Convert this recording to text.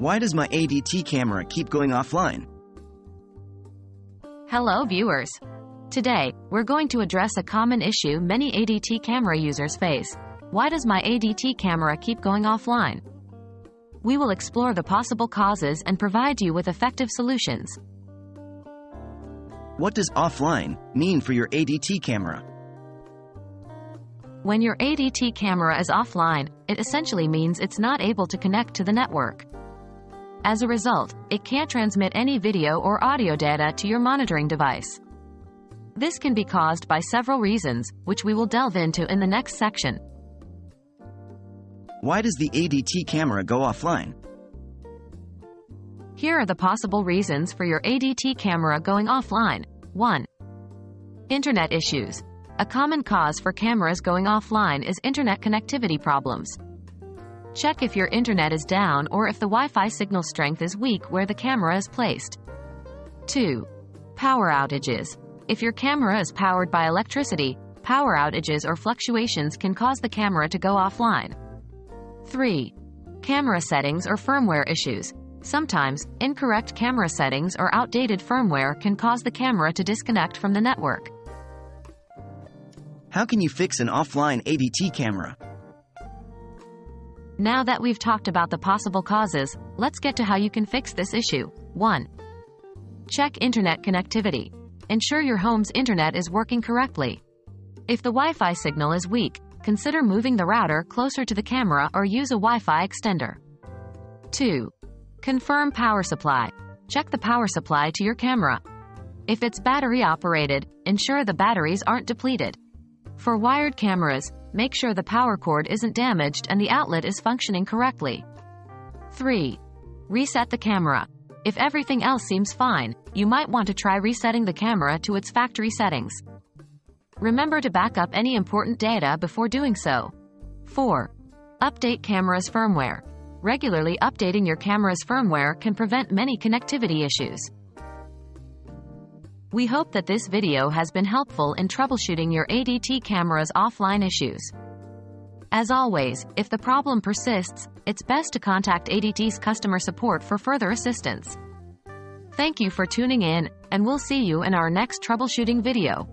Why does my ADT camera keep going offline? Hello viewers. Today, we're going to address a common issue many ADT camera users face. Why does my ADT camera keep going offline? We will explore the possible causes and provide you with effective solutions. What does offline mean for your ADT camera? When your ADT camera is offline, it essentially means it's not able to connect to the network. As a result, it can't transmit any video or audio data to your monitoring device. This can be caused by several reasons, which we will delve into in the next section. Why does the ADT camera go offline? Here are the possible reasons for your ADT camera going offline. 1. Internet issues. A common cause for cameras going offline is internet connectivity problems. Check if your internet is down or if the Wi-Fi signal strength is weak where the camera is placed. 2. Power outages. If your camera is powered by electricity, power outages or fluctuations can cause the camera to go offline. 3. Camera settings or firmware issues. Sometimes, incorrect camera settings or outdated firmware can cause the camera to disconnect from the network. How can you fix an offline ADT camera? Now that we've talked about the possible causes, let's get to how you can fix this issue. 1. Check internet connectivity. Ensure your home's internet is working correctly. If the Wi-Fi signal is weak, consider moving the router closer to the camera or use a Wi-Fi extender. 2. Confirm power supply. Check the power supply to your camera. If it's battery operated, ensure the batteries aren't depleted. For wired cameras, make sure the power cord isn't damaged and the outlet is functioning correctly. 3. Reset the camera. If everything else seems fine, you might want to try resetting the camera to its factory settings. Remember to back up any important data before doing so. 4. Update camera's firmware. Regularly updating your camera's firmware can prevent many connectivity issues. We hope that this video has been helpful in troubleshooting your ADT camera's offline issues. As always, if the problem persists, it's best to contact ADT's customer support for further assistance. Thank you for tuning in, and we'll see you in our next troubleshooting video.